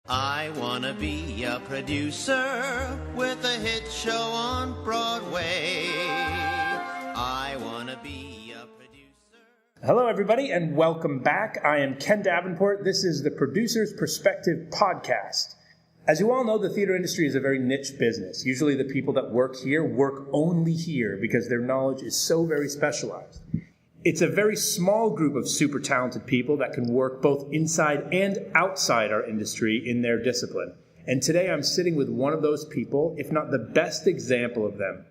I wanna be a producer with a hit show on Broadway. I wanna be a producer. Hello, everybody, and welcome back. I am Ken Davenport. This is the Producer's Perspective podcast. As you all know, the theater industry is a very niche business. Usually the people that work here work only here because their knowledge is so very specialized. It's a very small group of super talented people that can work both inside and outside our industry in their discipline. And today I'm sitting with one of those people, if not the best example of them.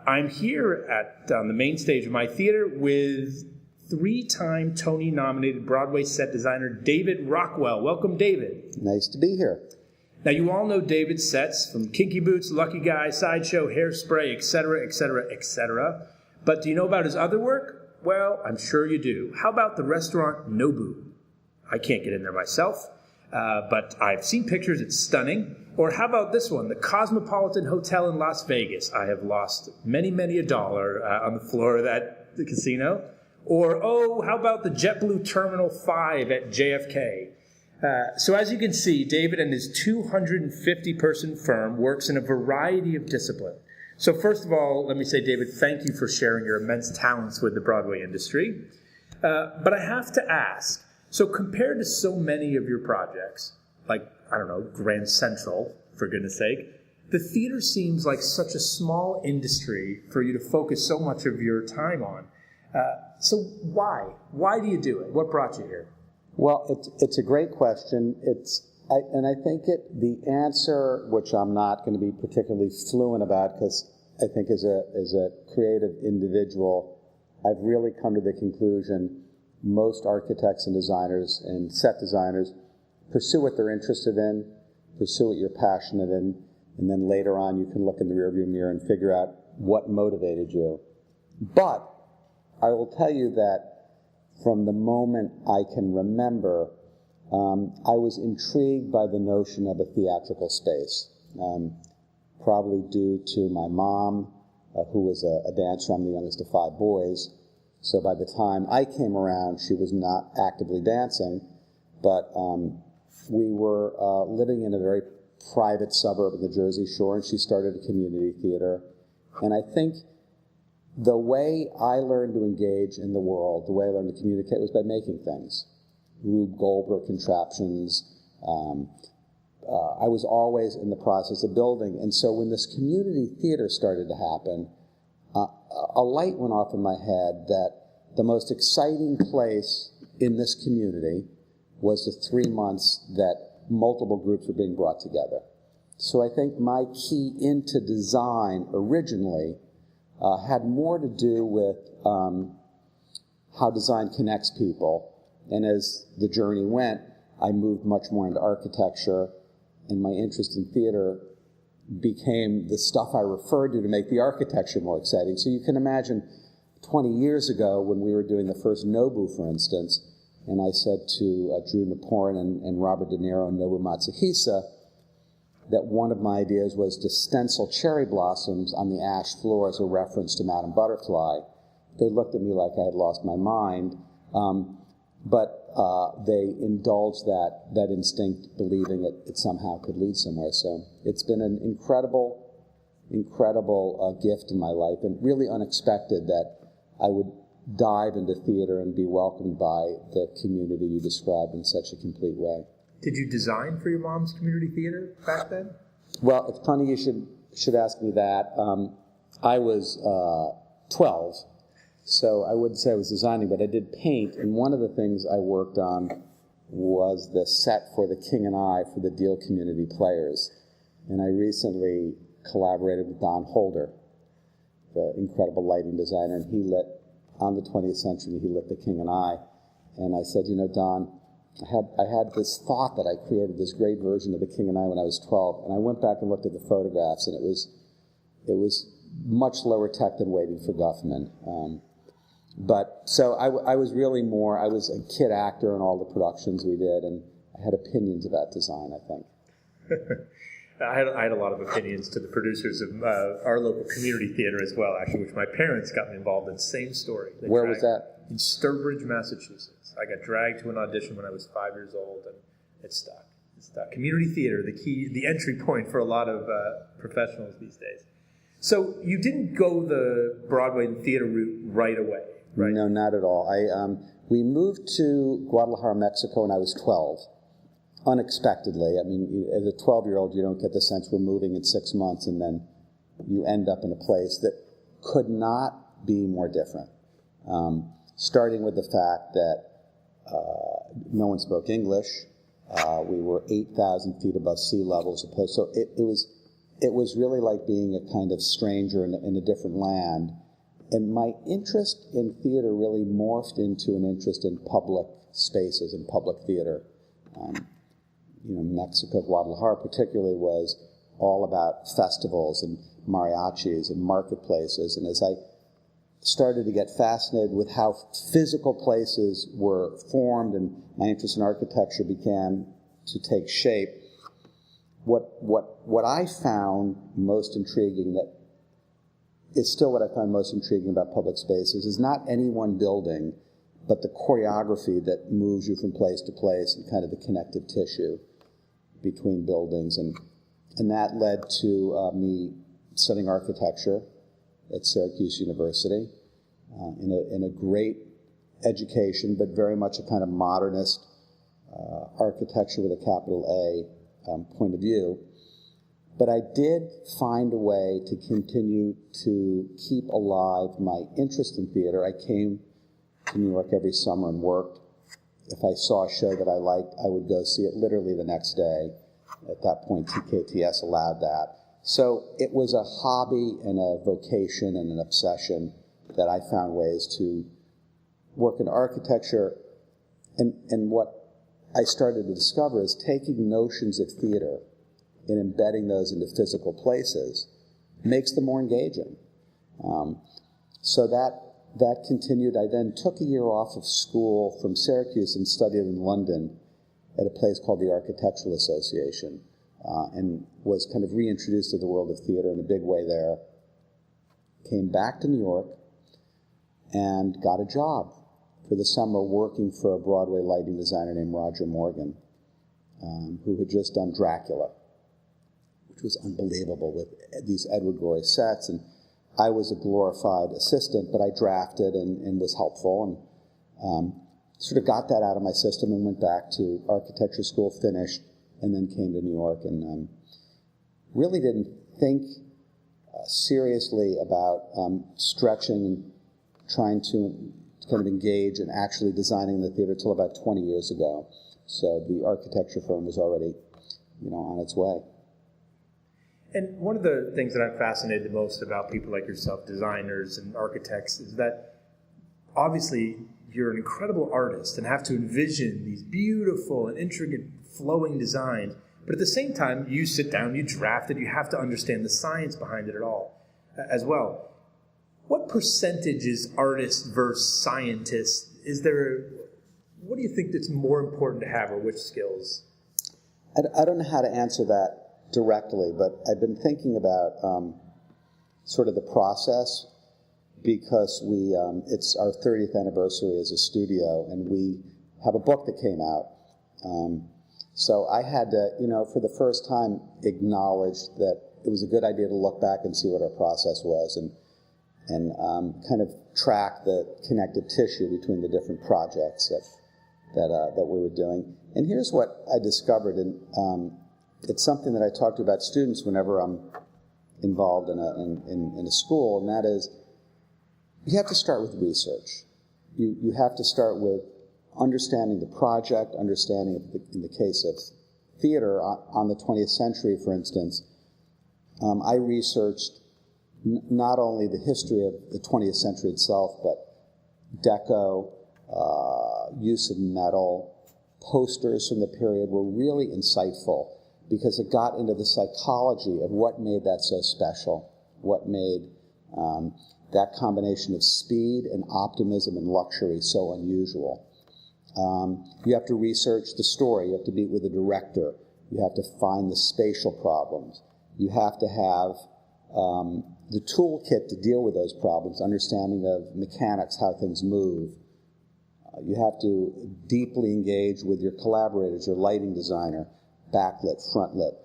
I'm here on the main stage of my theater with three-time Tony-nominated Broadway set designer David Rockwell. Welcome, David. Nice to be here. Now, you all know David's sets from Kinky Boots, Lucky Guy, Sideshow, Hairspray, etc., etc., etc. But do you know about his other work? Well, I'm sure you do. How about the restaurant Nobu? I can't get in there myself, but I've seen pictures. It's stunning. Or how about this one, the Cosmopolitan Hotel in Las Vegas? I have lost many a dollar on the floor of the casino. Or, how about the JetBlue Terminal 5 at JFK? So as you can see, David and his 250-person firm works in a variety of disciplines. So first of all, let me say, David, thank you for sharing your immense talents with the Broadway industry. But I have to ask, so compared to so many of your projects, like, I don't know, Grand Central, for goodness sake, the theater seems like such a small industry for you to focus so much of your time on. So why? Why do you do it? What brought you here? Well, it's a great question. I think the answer, which I'm not going to be particularly fluent about, because I think as a creative individual, I've really come to the conclusion most architects and designers and set designers pursue what they're interested in, pursue what you're passionate in, and then later on you can look in the rearview mirror and figure out what motivated you. But I will tell you that from the moment I can remember, I was intrigued by the notion of a theatrical space, probably due to my mom, who was a dancer. I'm the youngest of 5 boys. So by the time I came around, she was not actively dancing, but we were living in a very private suburb of the Jersey Shore, and she started a community theater. And I think the way I learned to engage in the world, the way I learned to communicate, was by making things. Rube Goldberg contraptions. I was always in the process of building. And so when this community theater started to happen, a light went off in my head that the most exciting place in this community was the 3 months that multiple groups were being brought together. So I think my key into design originally had more to do with how design connects people. And as the journey went, I moved much more into architecture, and my interest in theater became the stuff I referred to make the architecture more exciting. So you can imagine 20 years ago when we were doing the first Nobu, for instance, and I said to Drew Naporin and Robert De Niro and Nobu Matsuhisa that one of my ideas was to stencil cherry blossoms on the ash floor as a reference to Madame Butterfly. They looked at me like I had lost my mind. But they indulged that instinct, believing it somehow could lead somewhere. So it's been an incredible gift in my life, and really unexpected that I would dive into theater and be welcomed by the community you described in such a complete way. Did you design for your mom's community theater back then? Well, it's funny you should ask me that. I was 12. So I wouldn't say I was designing, but I did paint, and one of the things I worked on was the set for The King and I for the Deal Community Players. And I recently collaborated with Don Holder, the incredible lighting designer, and he lit, on the 20th century, he lit The King and I. And I said, Don, I had this thought that I created this great version of The King and I when I was 12, and I went back and looked at the photographs, and it was much lower tech than Waiting for Guffman. But so I was really I was a kid actor in all the productions we did, and I had opinions about design, I think. I had a lot of opinions to the producers of our local community theater as well, actually, which my parents got me involved in. Same story. Where was that? In Sturbridge, Massachusetts. I got dragged to an audition when I was 5 years old, and it stuck. Just community theater, the entry point for a lot of professionals these days. So you didn't go the Broadway and theater route right away, right? No, not at all. We moved to Guadalajara, Mexico when I was 12, unexpectedly. I mean, as a 12-year-old, you don't get the sense we're moving in 6 months, and then you end up in a place that could not be more different. Starting with the fact that no one spoke English. We were 8,000 feet above sea level as opposed. So it was really like being a kind of stranger in a different land. And my interest in theater really morphed into an interest in public spaces and public theater. Mexico, Guadalajara particularly, was all about festivals and mariachis and marketplaces. And as I started to get fascinated with how physical places were formed and my interest in architecture began to take shape, what I found most intriguing, that is still what I find most intriguing about public spaces, is not any one building, but the choreography that moves you from place to place and kind of the connective tissue between buildings. And that led to me studying architecture at Syracuse University in a great education, but very much a kind of modernist architecture with a capital A point of view. But I did find a way to continue to keep alive my interest in theater. I came to New York every summer and worked. If I saw a show that I liked, I would go see it literally the next day. At that point, TKTS allowed that. So it was a hobby and a vocation and an obsession that I found ways to work in architecture. And what I started to discover is taking notions of theater and embedding those into physical places makes them more engaging. So that continued. I then took a year off of school from Syracuse and studied in London at a place called the Architectural Association, and was kind of reintroduced to the world of theater in a big way there. Came back to New York and got a job for the summer working for a Broadway lighting designer named Roger Morgan, who had just done Dracula, which was unbelievable with these Edward Gorey sets. And I was a glorified assistant, but I drafted and was helpful, and sort of got that out of my system and went back to architecture school, finished, and then came to New York, and really didn't think seriously about stretching and trying to kind of engage in actually designing the theater till about 20 years ago. So the architecture firm was already, on its way. And one of the things that I'm fascinated the most about people like yourself, designers and architects, is that obviously you're an incredible artist and have to envision these beautiful and intricate flowing designs, but at the same time, you sit down, you draft it, you have to understand the science behind it at all as well. What percentage is artist versus scientist? What do you think that's more important to have, or which skills? I don't know how to answer that directly, but I've been thinking about sort of the process, because it's our 30th anniversary as a studio, and we have a book that came out. So I had to, for the first time, acknowledge that it was a good idea to look back and see what our process was, and kind of track the connective tissue between the different projects that we were doing. And here's what I discovered, and it's something that I talk to about students whenever I'm involved in a school, and that is, you have to start with research. You have to start with understanding the project, understanding, in the case of theater, on the 20th century, for instance. I researched not only the history of the 20th century itself, but deco, use of metal, posters from the period were really insightful, because it got into the psychology of what made that so special, what made that combination of speed and optimism and luxury so unusual. You have to research the story. You have to meet with the director. You have to find the spatial problems. You have to have the toolkit to deal with those problems, understanding of mechanics, how things move. You have to deeply engage with your collaborators, your lighting designer, backlit, frontlit.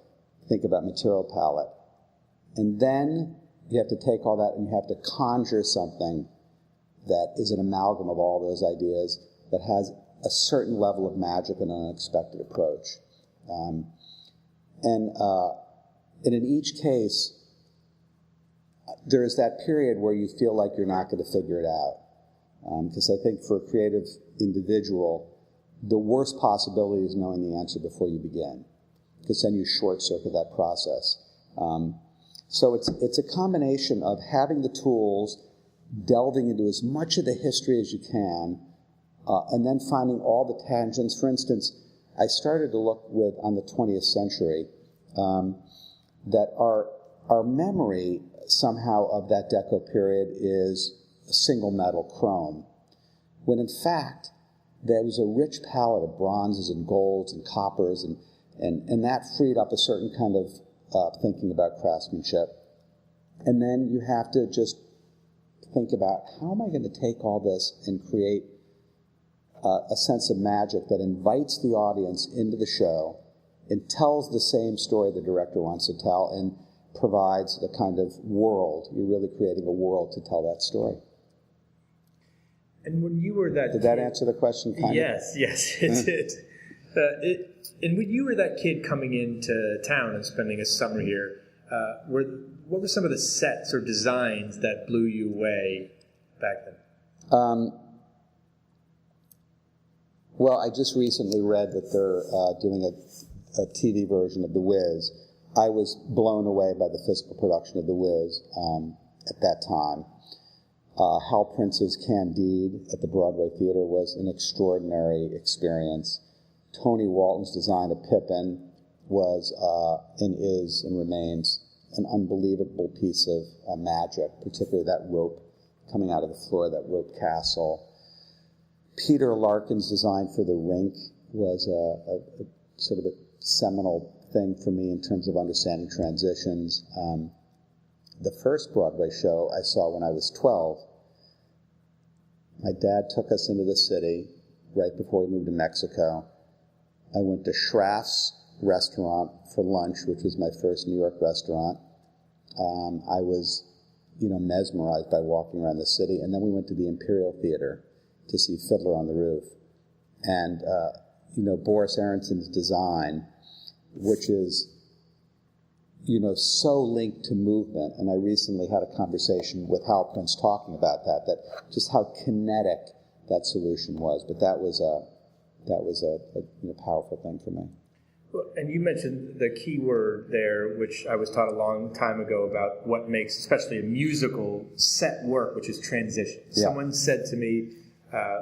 Think about material palette. And then you have to take all that and you have to conjure something that is an amalgam of all those ideas that has a certain level of magic and an unexpected approach. And in each case, there is that period where you feel like you're not going to figure it out. Because I think for a creative individual, the worst possibility is knowing the answer before you begin, because then you short-circuit that process. So it's a combination of having the tools, delving into as much of the history as you can, and then finding all the tangents. For instance, I started to look on the 20th century that our memory somehow of that Deco period is a single metal chrome, when in fact there was a rich palette of bronzes and golds and coppers, and that freed up a certain kind of thinking about craftsmanship. And then you have to just think about, how am I going to take all this and create a sense of magic that invites the audience into the show and tells the same story the director wants to tell and provides the kind of world. You're really creating a world to tell that story. And when you were that Did that answer the question? Yes, it did. And when you were that kid coming into town and spending a summer here, what were some of the sets or designs that blew you away back then? Well, I just recently read that they're doing a TV version of The Wiz. I was blown away by the physical production of The Wiz at that time. Hal Prince's Candide at the Broadway Theater was an extraordinary experience. Tony Walton's design of Pippin was and is and remains an unbelievable piece of magic, particularly that rope coming out of the floor, that rope castle. Peter Larkin's design for The Rink was a sort of a seminal thing for me in terms of understanding transitions. The first Broadway show I saw when I was 12, my dad took us into the city right before we moved to Mexico. I went to Schraff's restaurant for lunch, which was my first New York restaurant. I was, mesmerized by walking around the city. And then we went to the Imperial Theater to see Fiddler on the Roof. And, Boris Aronson's design, which is, so linked to movement. And I recently had a conversation with Hal Prince talking about that just how kinetic that solution was. But that was a powerful thing for me. Well, and you mentioned the key word there, which I was taught a long time ago about what makes, especially a musical set work, which is transition. Yeah. Someone said to me,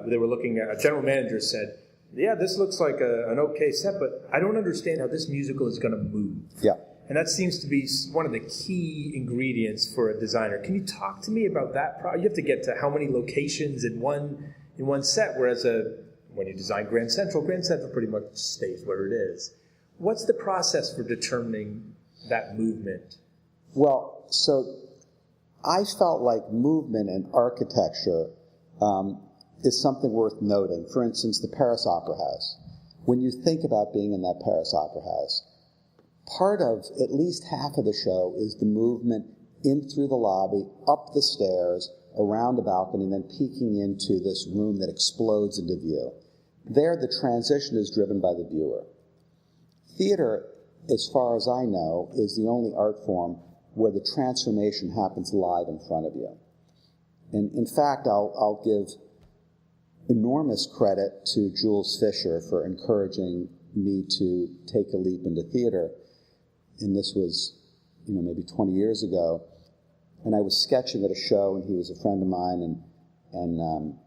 they were looking at, a general manager said, yeah, this looks like an okay set, but I don't understand how this musical is going to move. Yeah. And that seems to be one of the key ingredients for a designer. Can you talk to me about that? You have to get to how many locations in one set, whereas when you design Grand Central pretty much stays where it is. What's the process for determining that movement? Well, so I felt like movement and architecture is something worth noting. For instance, the Paris Opera House. When you think about being in that Paris Opera House, part of at least half of the show is the movement in through the lobby, up the stairs, around the balcony, and then peeking into this room that explodes into view. There, the transition is driven by the viewer. Theater, as far as I know, is the only art form where the transformation happens live in front of you. And in fact, I'll give enormous credit to Jules Fisher for encouraging me to take a leap into theater. And this was, maybe 20 years ago. And I was sketching at a show, and he was a friend of mine, and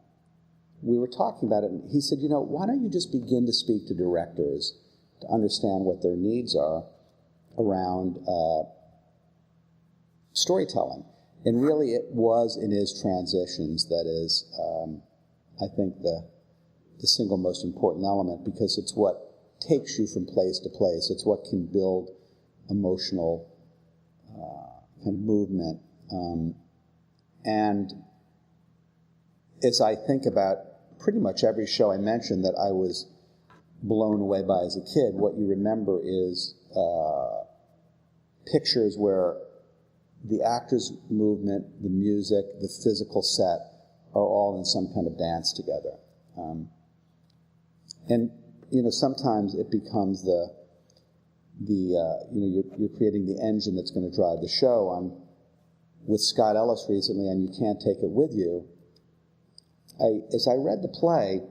we were talking about it, and he said, why don't you just begin to speak to directors to understand what their needs are around storytelling. And really it was and is transitions that is, I think, the single most important element, because it's what takes you from place to place. It's what can build emotional kind of movement. And as I think about pretty much every show I mentioned that I was blown away by as a kid. What you remember is pictures where the actor's movement, the music, the physical set are all in some kind of dance together. And sometimes it becomes you're creating the engine that's going to drive the show. With Scott Ellis recently, and You Can't Take It With You, as I read the play,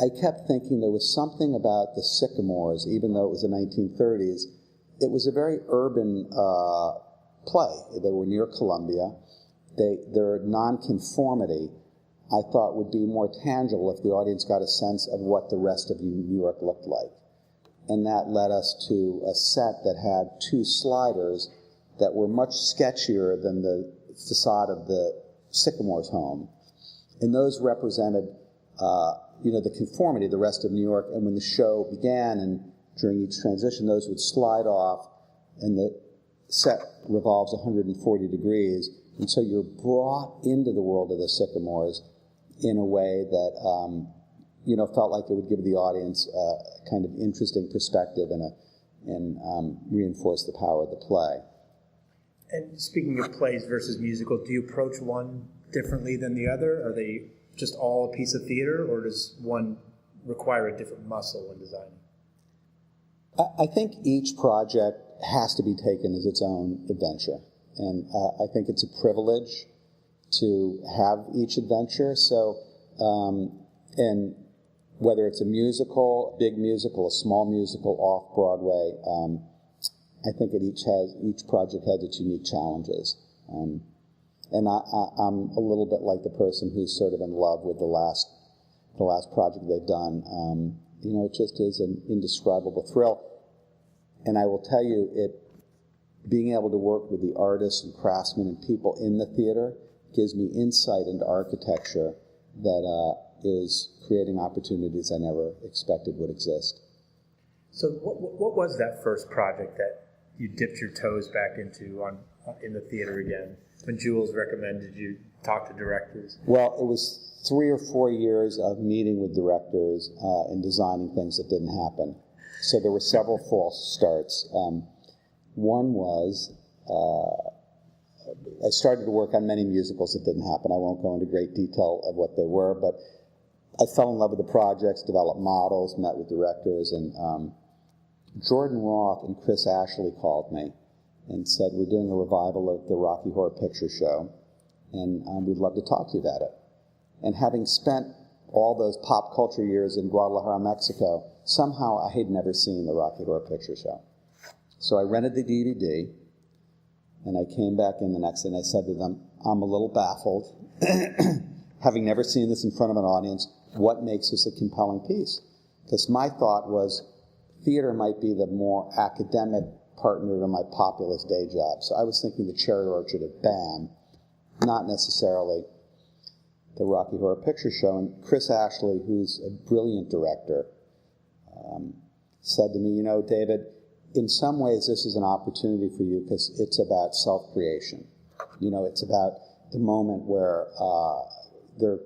I kept thinking there was something about the Sycamores, even though it was the 1930s. It was a very urban play. They were near Columbia. Their nonconformity, I thought, would be more tangible if the audience got a sense of what the rest of New York looked like. And that led us to a set that had 2 sliders that were much sketchier than the facade of the Sycamores home. And those represented, the conformity of the rest of New York. And when the show began and during each transition, those would slide off, and the set revolves 140 degrees. And so you're brought into the world of the Sycamores in a way that, felt like it would give the audience a kind of interesting perspective and reinforce the power of the play. And speaking of plays versus musical, do you approach one differently than the other? Are they just all a piece of theater, or does one require a different muscle when designing? I think each project has to be taken as its own adventure. And I think it's a privilege to have each adventure. So, and whether it's a musical, a big musical, a small musical, off-Broadway, I think each project has its unique challenges. And I'm a little bit like the person who's sort of in love with the last project they've done. It just is an indescribable thrill. And I will tell you, being able to work with the artists and craftsmen and people in the theater gives me insight into architecture that is creating opportunities I never expected would exist. So what was that first project that you dipped your toes back into in the theater again, when Jules recommended you talk to directors? Well, it was 3 or 4 years of meeting with directors and designing things that didn't happen. So there were several false starts. One was I started to work on many musicals that didn't happen. I won't go into great detail of what they were, but I fell in love with the projects, developed models, met with directors, and Jordan Roth and Chris Ashley called me and said, we're doing a revival of the Rocky Horror Picture Show, and we'd love to talk to you about it. And having spent all those pop culture years in Guadalajara, Mexico, somehow I had never seen the Rocky Horror Picture Show. So I rented the DVD, and I came back in the next day and I said to them, I'm a little baffled. Having never seen this in front of an audience, what makes this a compelling piece? Because my thought was theater might be the more academic partner to my populist day job. So I was thinking the Cherry Orchard at BAM, not necessarily the Rocky Horror Picture Show. And Chris Ashley, who's a brilliant director, said to me, David, in some ways this is an opportunity for you because it's about self-creation. It's about the moment where they're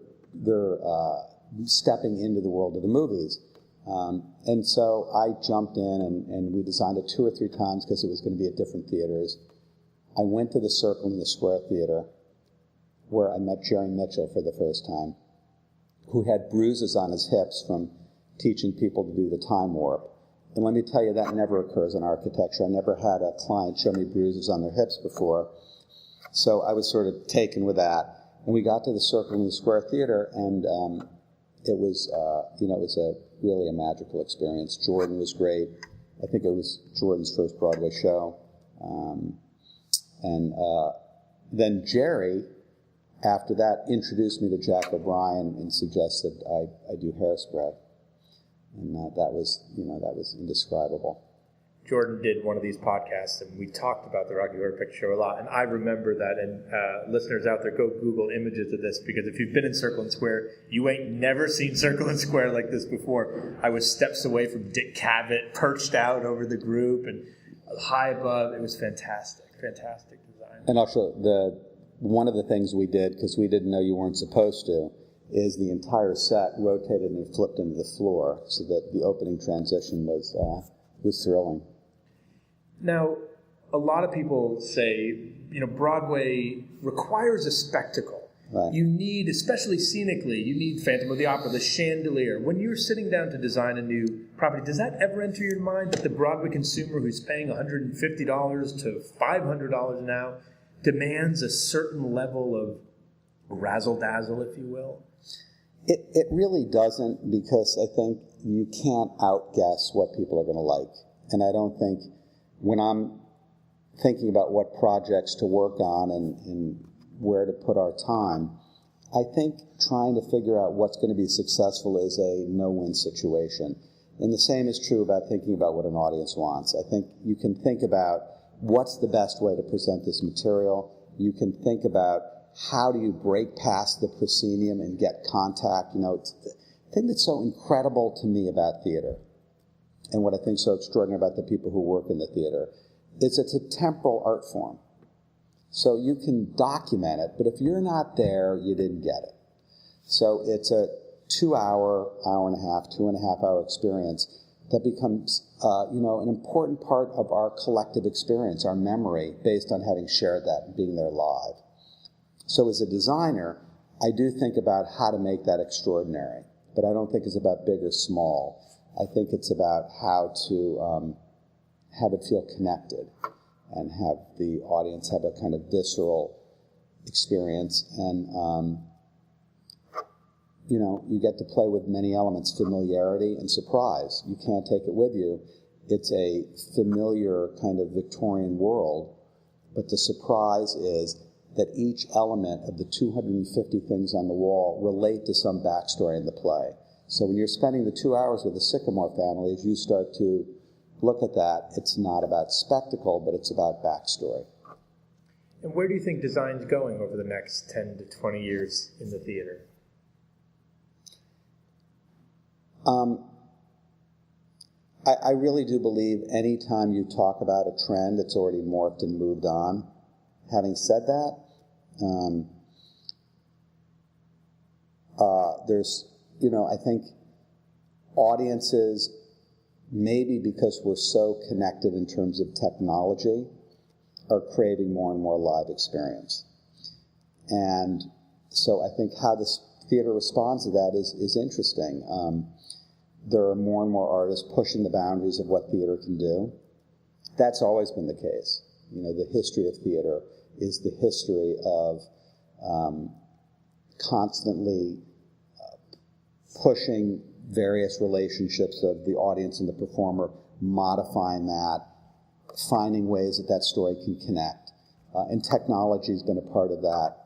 stepping into the world of the movies. And so I jumped in and we designed it 2 or 3 times because it was going to be at different theaters. I went to the Circle in the Square Theater where I met Jerry Mitchell for the first time, who had bruises on his hips from teaching people to do the time warp. And let me tell you, that never occurs in architecture. I never had a client show me bruises on their hips before. So I was sort of taken with that. And we got to the Circle in the Square Theater, and it was really a magical experience. Jordan was great. I think it was Jordan's first Broadway show. Then Jerry, after that, introduced me to Jack O'Brien and suggested I do Hairspray. And that was indescribable. Jordan did one of these podcasts, and we talked about the Rocky Horror Picture Show a lot. And I remember that, and listeners out there, go Google images of this, because if you've been in Circle and Square, you ain't never seen Circle and Square like this before. I was steps away from Dick Cavett, perched out over the group, and high above. It was fantastic design. And also, one of the things we did, because we didn't know you weren't supposed to, is the entire set rotated and flipped into the floor, so that the opening transition was thrilling. Now, a lot of people say, Broadway requires a spectacle. Right. You need, especially scenically, you need Phantom of the Opera, the chandelier. When you're sitting down to design a new property, does that ever enter your mind that the Broadway consumer who's paying $150 to $500 now demands a certain level of razzle-dazzle, if you will? It really doesn't, because I think you can't outguess what people are going to like. And I don't think, when I'm thinking about what projects to work on and where to put our time, I think trying to figure out what's going to be successful is a no-win situation. And the same is true about thinking about what an audience wants. I think you can think about what's the best way to present this material. You can think about how do you break past the proscenium and get contact. It's the thing that's so incredible to me about theater, and what I think so extraordinary about the people who work in the theater, is it's a temporal art form. So you can document it, but if you're not there, you didn't get it. So it's a 2-hour, hour and a half, 2.5-hour experience that becomes, an important part of our collective experience, our memory, based on having shared that and being there live. So as a designer, I do think about how to make that extraordinary, but I don't think it's about big or small. I think it's about how to have it feel connected and have the audience have a kind of visceral experience. And, you get to play with many elements, familiarity and surprise. You can't take it with you. It's a familiar kind of Victorian world, but the surprise is that each element of the 250 things on the wall relate to some backstory in the play. So when you're spending the 2 hours with the Sycamore family, as you start to look at that, it's not about spectacle, but it's about backstory. And where do you think design's going over the next 10 to 20 years in the theater? I really do believe any time you talk about a trend, it's already morphed and moved on. Having said that, there's, I think audiences, maybe because we're so connected in terms of technology, are craving more and more live experience. And so I think how this theater responds to that is interesting. There are more and more artists pushing the boundaries of what theater can do. That's always been the case. The history of theater is the history of constantly pushing various relationships of the audience and the performer, modifying that, finding ways that story can connect. And technology has been a part of that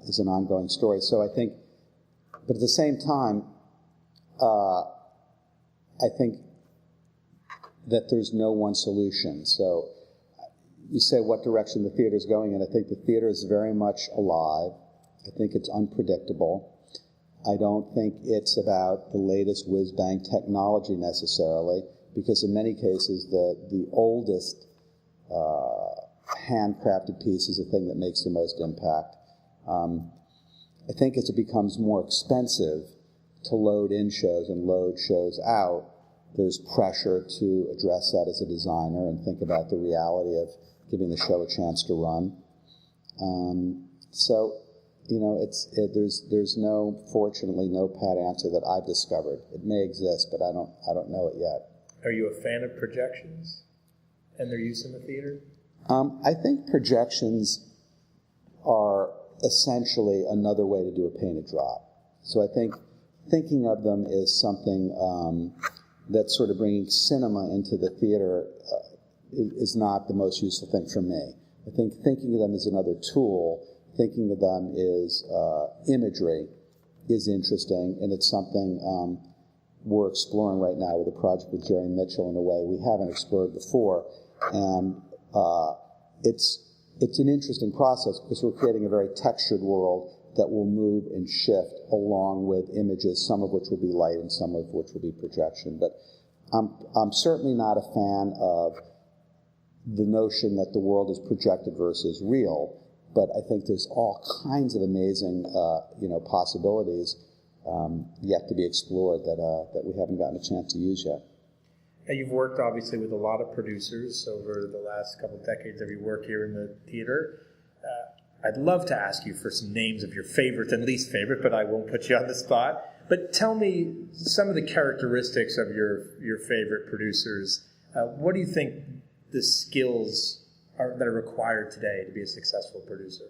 as an ongoing story. So I think, but at the same time, I think that there's no one solution. So you say what direction the theater is going in. I think the theater is very much alive. I think it's unpredictable. I don't think it's about the latest whiz-bang technology necessarily, because in many cases the oldest handcrafted piece is the thing that makes the most impact. I think as it becomes more expensive to load in shows and load shows out, there's pressure to address that as a designer and think about the reality of giving the show a chance to run. There's fortunately no pat answer that I've discovered. It may exist, but I don't know it yet. Are you a fan of projections and their use in the theater? I think projections are essentially another way to do a painted drop. So I think thinking of them as something that's sort of bringing cinema into the theater is not the most useful thing for me. I think thinking of them as another tool, thinking of them as imagery is interesting, and it's something we're exploring right now with a project with Jerry Mitchell in a way we haven't explored before. And it's an interesting process because we're creating a very textured world that will move and shift along with images, some of which will be light and some of which will be projection. But I'm certainly not a fan of the notion that the world is projected versus real, But I think there's all kinds of amazing, possibilities yet to be explored that we haven't gotten a chance to use yet. Now, you've worked, obviously, with a lot of producers over the last couple of decades of your work here in the theater. I'd love to ask you for some names of your favorite and least favorite, but I won't put you on the spot. But tell me some of the characteristics of your favorite producers. What do you think the skills that are required today to be a successful producer?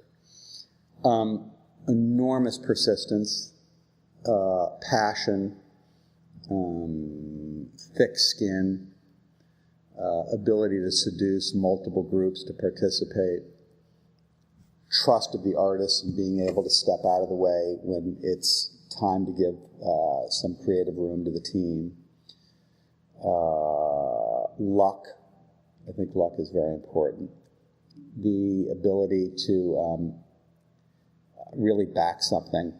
Enormous persistence, passion, thick skin, ability to seduce multiple groups to participate, trust of the artist and being able to step out of the way when it's time to give some creative room to the team. Luck. I think luck is very important. The ability to really back something.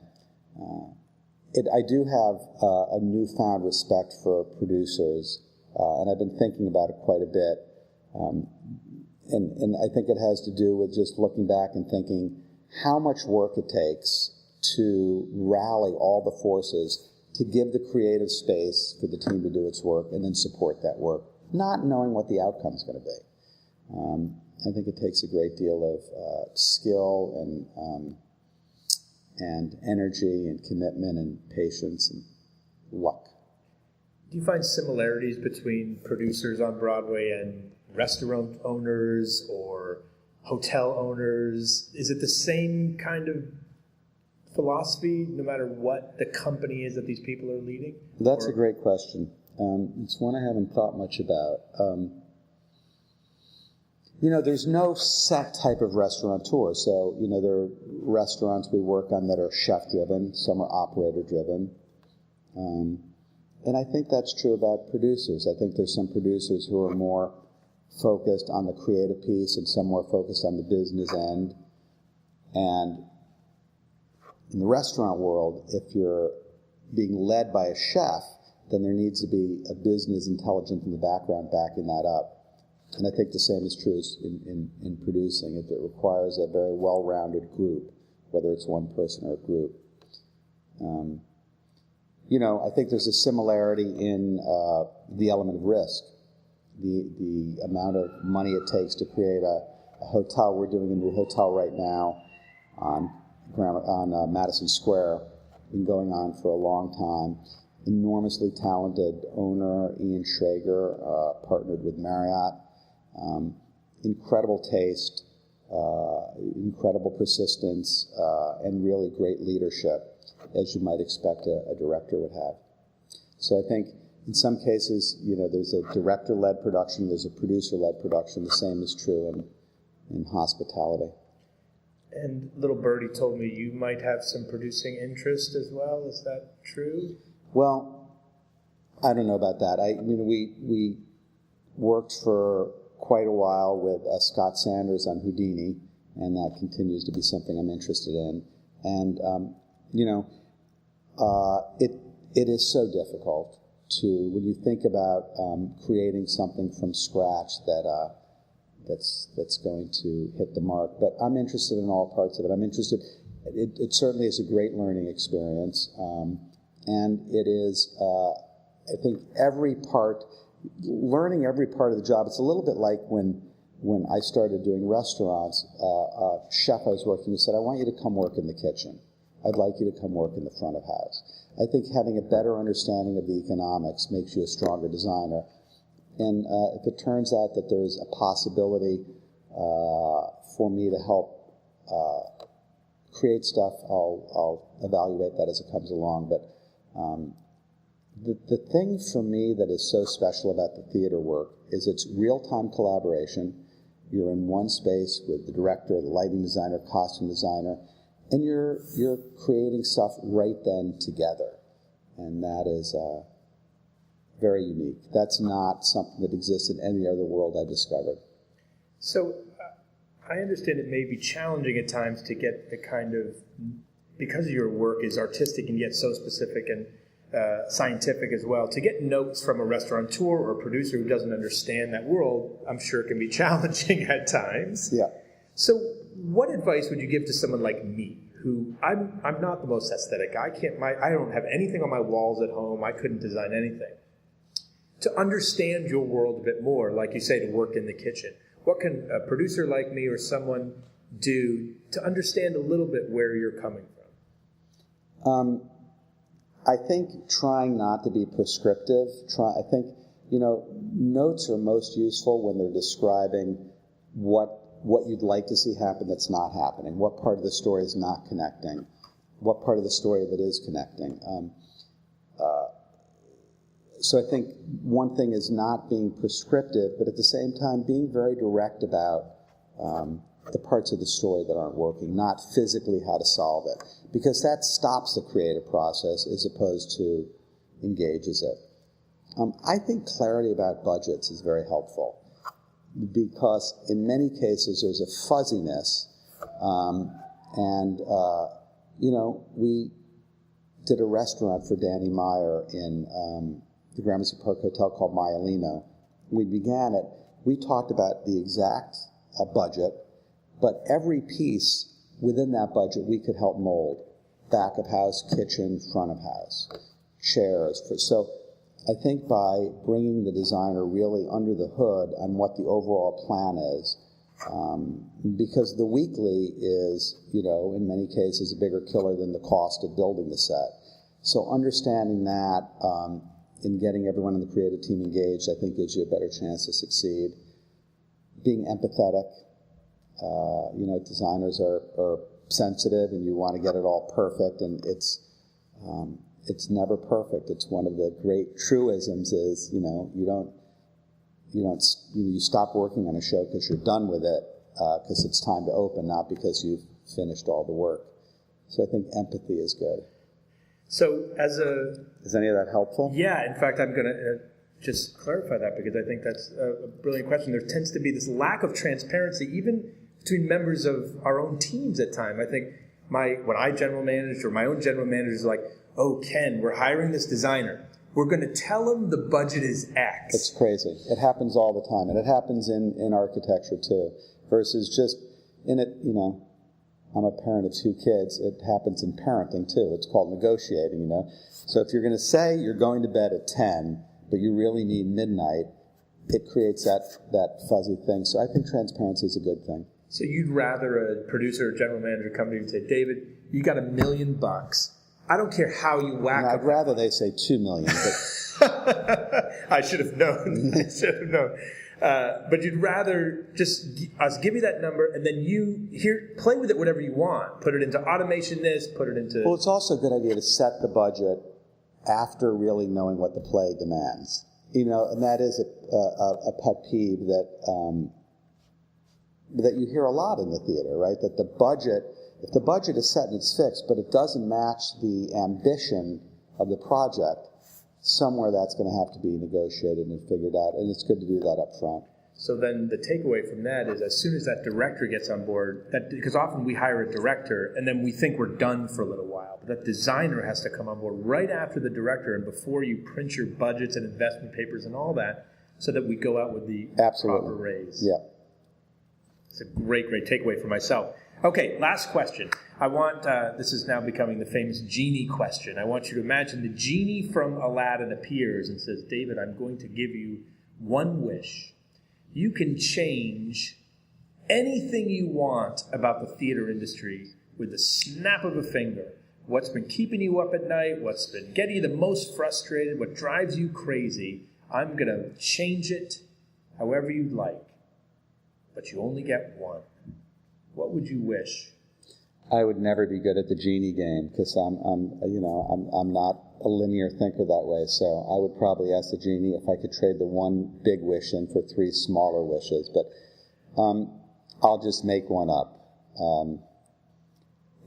I do have a newfound respect for producers, and I've been thinking about it quite a bit. And I think it has to do with just looking back and thinking how much work it takes to rally all the forces to give the creative space for the team to do its work and then support that work, not knowing what the outcome is going to be. I think it takes a great deal of skill and energy and commitment and patience and luck. Do you find similarities between producers on Broadway and restaurant owners or hotel owners? Is it the same kind of philosophy no matter what the company is that these people are leading? That's a great question. It's one I haven't thought much about. There's no set type of restaurateur. So, there are restaurants we work on that are chef-driven. Some are operator-driven. And I think that's true about producers. I think there's some producers who are more focused on the creative piece and some more focused on the business end. And in the restaurant world, if you're being led by a chef, then there needs to be a business intelligence in the background backing that up. And I think the same is true in producing. It requires a very well-rounded group, whether it's one person or a group. I think there's a similarity in the element of risk. The amount of money it takes to create a hotel. We're doing a new hotel right now on Madison Square. Been going on for a long time. Enormously talented owner, Ian Schrager, partnered with Marriott. Incredible taste, incredible persistence, and really great leadership, as you might expect a director would have. So I think in some cases, there's a director-led production, there's a producer-led production. The same is true in hospitality. And little birdie told me you might have some producing interest as well. Is that true? Well, I don't know about that. We worked for quite a while with Scott Sanders on Houdini, and that continues to be something I'm interested in. And it is so difficult when you think about creating something from scratch that's going to hit the mark. But I'm interested in all parts of it. I'm interested. It certainly is a great learning experience, and it is. I think learning every part of the job. It's a little bit like when I started doing restaurants. A chef I was working with said, "I want you to come work in the kitchen. I'd like you to come work in the front of house." I think having a better understanding of the economics makes you a stronger designer. And if it turns out that there's a possibility for me to help create stuff, I'll evaluate that as it comes along. But the thing for me that is so special about the theater work is it's real-time collaboration. You're in one space with the director, the lighting designer, costume designer, and you're creating stuff right then together. And that is very unique. That's not something that exists in any other world I've discovered. So I understand it may be challenging at times to get the kind of, because your work is artistic and yet so specific and scientific as well, to get notes from a restaurateur or a producer who doesn't understand that world, I'm sure can be challenging at times. Yeah. So what advice would you give to someone like me, who I'm not the most aesthetic guy. I don't have anything on my walls at home. I couldn't design anything. To understand your world a bit more, like you say, to work in the kitchen. What can a producer like me or someone do to understand a little bit where you're coming from? I think trying not to be prescriptive. I think, notes are most useful when they're describing what you'd like to see happen that's not happening, what part of the story is not connecting, what part of the story that is connecting. So I think one thing is not being prescriptive, but at the same time being very direct about the parts of the story that aren't working, not physically how to solve it, because that stops the creative process as opposed to engages it. I think clarity about budgets is very helpful, because in many cases there's a fuzziness, we did a restaurant for Danny Meyer in the Gramercy Park Hotel called Maialino. We began it, we talked about the exact budget, but every piece within that budget we could help mold. Back of house, kitchen, front of house, chairs. So I think by bringing the designer really under the hood on what the overall plan is, because the weekly is, in many cases a bigger killer than the cost of building the set. So understanding that and getting everyone in the creative team engaged, I think gives you a better chance to succeed. Being empathetic. Designers are sensitive and you want to get it all perfect, and it's never perfect. It's one of the great truisms is, you stop working on a show because you're done with it, because it's time to open, not because you've finished all the work. So I think empathy is good. So is any of that helpful? Yeah, in fact, I'm going to just clarify that, because I think that's a brilliant question. There tends to be this lack of transparency, even between members of our own teams at times. I think when I general managed, or my own general manager is like, oh, Ken, we're hiring this designer. We're going to tell him the budget is X. It's crazy. It happens all the time, and it happens in architecture too, versus just in it, I'm a parent of 2 kids. It happens in parenting too. It's called negotiating, So if you're going to say you're going to bed at 10, but you really need midnight, it creates that fuzzy thing. So I think transparency is a good thing. So you'd rather a producer or general manager come to you and say, David, you got $1 million. I don't care how you whack I'd rather they say $2 million. But I should have known. But you'd rather just us give you that number, and then you play with it whatever you want. Put it into automation put it into... Well, it's also a good idea to set the budget after really knowing what the play demands. And that is a pet peeve that you hear a lot in the theater, right? That if the budget is set and it's fixed, but it doesn't match the ambition of the project, somewhere that's going to have to be negotiated and figured out, and it's good to do that up front. So then the takeaway from that is, as soon as that director gets on board, because often we hire a director and then we think we're done for a little while, but that designer has to come on board right after the director and before you print your budgets and investment papers and all that, so that we go out with the proper raise. Yeah. It's a great, great takeaway for myself. Okay, last question. I want, this is now becoming the famous Genie question. I want you to imagine the genie from Aladdin appears and says, David, I'm going to give you one wish. You can change anything you want about the theater industry with the snap of a finger. What's been keeping you up at night, what's been getting you the most frustrated, what drives you crazy, I'm going to change it however you'd like. But you only get one. What would you wish? I would never be good at the Genie game, because I'm not a linear thinker that way. So I would probably ask the Genie if I could trade the one big wish in for 3 smaller wishes. But I'll just make one up.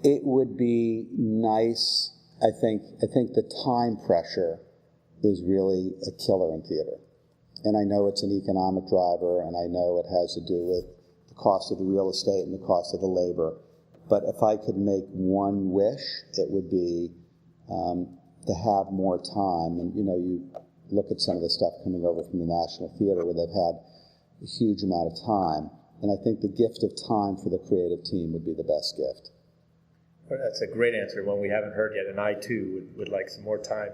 It would be nice. I think the time pressure is really a killer in theater, and I know it's an economic driver, and I know it has to do with the cost of the real estate and the cost of the labor. But if I could make one wish, it would be to have more time. And, you look at some of the stuff coming over from the National Theater where they've had a huge amount of time. And I think the gift of time for the creative team would be the best gift. Well, that's a great answer, one we haven't heard yet, and I, too, would like some more time.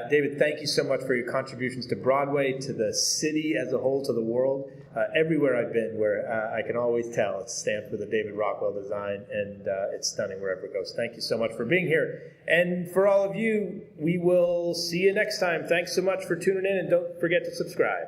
David, thank you so much for your contributions to Broadway, to the city as a whole, to the world. Everywhere I've been where I can always tell it's stamped with a David Rockwell design, and it's stunning wherever it goes. Thank you so much for being here. And for all of you, we will see you next time. Thanks so much for tuning in, and don't forget to subscribe.